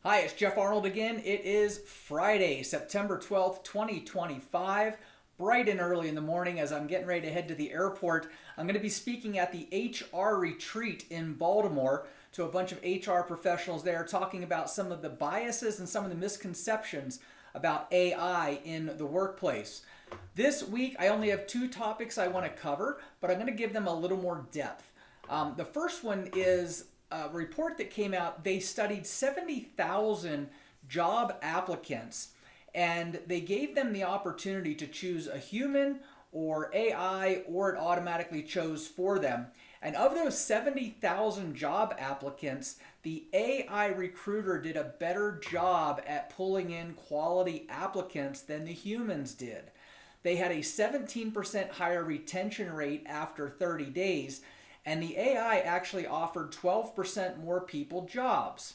Hi, it's Jeff Arnold again. It is Friday, September 12th, 2025, bright and early in the morning as I'm getting ready to head to the airport. I'm going to be speaking at the HR retreat in Baltimore to a bunch of HR professionals there, talking about some of the biases and some of the misconceptions about AI in the workplace. This week, I only have two topics I want to cover, but I'm going to give them a little more depth. The first one is a report that came out. They studied 70,000 job applicants and they gave them the opportunity to choose a human or AI, or it automatically chose for them. And of those 70,000 job applicants, the AI recruiter did a better job at pulling in quality applicants than the humans did. They had a 17% higher retention rate after 30 days, and the AI actually offered 12% more people jobs.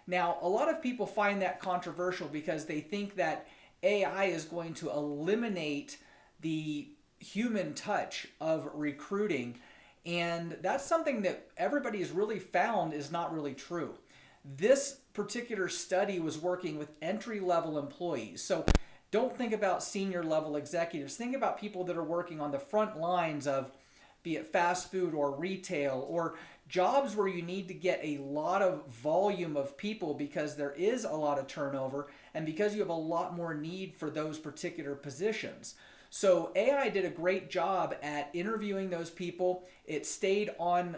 Now, a lot of people find that controversial because they think that AI is going to eliminate the human touch of recruiting, and that's something that everybody has really found is not really true. This particular study was working with entry-level employees. So don't think about senior level executives. Think about people that are working on the front lines of, be it fast food or retail or jobs where you need to get a lot of volume of people because there is a lot of turnover and because you have a lot more need for those particular positions. So AI did a great job at interviewing those people. It stayed on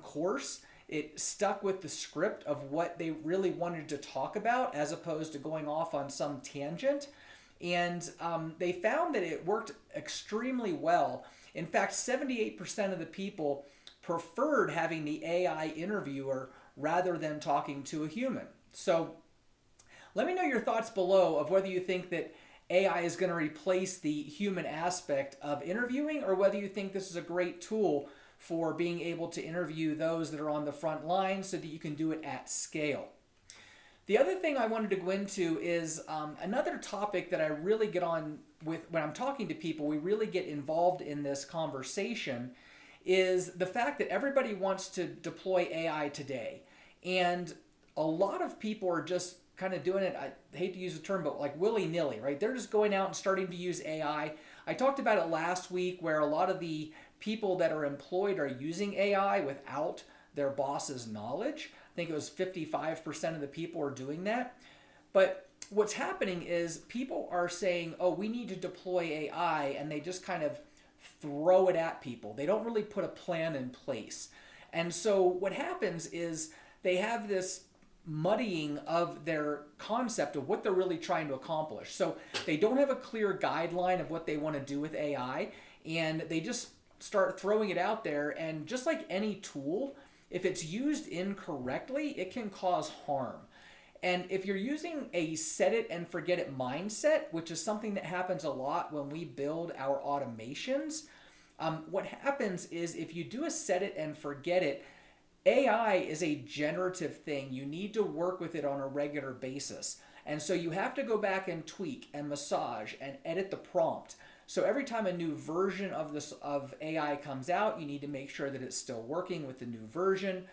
course. It stuck with the script of what they really wanted to talk about as opposed to going off on some tangent. And they found that it worked extremely well. In fact, 78% of the people preferred having the AI interviewer rather than talking to a human. So let me know your thoughts below of whether you think that AI is going to replace the human aspect of interviewing, or whether you think this is a great tool for being able to interview those that are on the front line so that you can do it at scale. The other thing I wanted to go into is another topic that I really get on with when I'm talking to people. We really get involved in this conversation is the fact that everybody wants to deploy AI today. And a lot of people are just kind of doing it, I hate to use the term, but like willy-nilly, right? They're just going out and starting to use AI. I talked about it last week where a lot of the people that are employed are using AI without their boss's knowledge. I think it was 55% of the people are doing that. But what's happening is people are saying, oh, we need to deploy AI, and they just kind of throw it at people. They don't really put a plan in place. And so what happens is they have this muddying of their concept of what they're really trying to accomplish. So they don't have a clear guideline of what they want to do with AI, and they just start throwing it out there. And just like any tool, if it's used incorrectly, it can cause harm. And if you're using a set it and forget it mindset, which is something that happens a lot when we build our automations, what happens is if you do a set it and forget it, AI is a generative thing. You need to work with it on a regular basis. And so you have to go back and tweak and massage and edit the prompt. So every time a new version of AI comes out, you need to make sure that it's still working with the new version.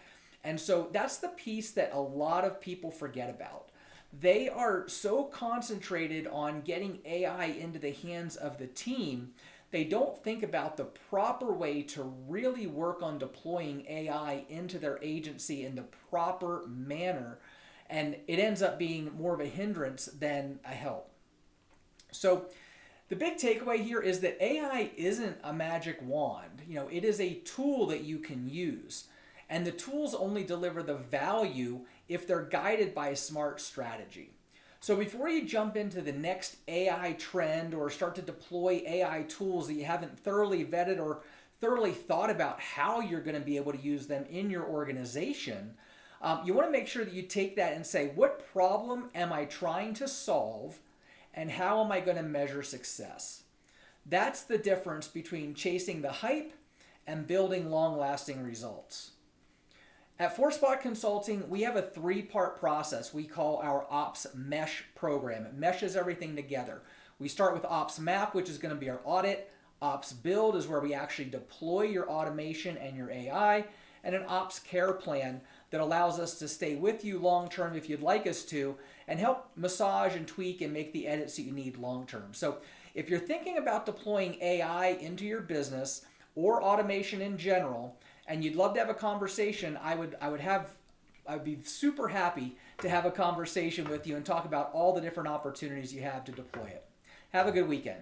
And so that's the piece that a lot of people forget about. They are so concentrated on getting AI into the hands of the team, they don't think about the proper way to really work on deploying AI into their agency in the proper manner. And it ends up being more of a hindrance than a help. So the big takeaway here is that AI isn't a magic wand. It is a tool that you can use. And the tools only deliver the value if they're guided by a smart strategy. So before you jump into the next AI trend or start to deploy AI tools that you haven't thoroughly vetted or thoroughly thought about how you're going to be able to use them in your organization, you want to make sure that you take that and say, what problem am I trying to solve? And how am I going to measure success? That's the difference between chasing the hype and building long-lasting results. At FourSpot Consulting, we have a three-part process we call our OpsMesh program. It meshes everything together. We start with OpsMap, which is going to be our audit. OpsBuild is where we actually deploy your automation and your AI. and an OpsCare plan that allows us to stay with you long term if you'd like us to, and help massage and tweak and make the edits that you need long term. So if you're thinking about deploying AI into your business or automation in general, and you'd love to have a conversation, I'd be super happy to have a conversation with you and talk about all the different opportunities you have to deploy it. Have a good weekend.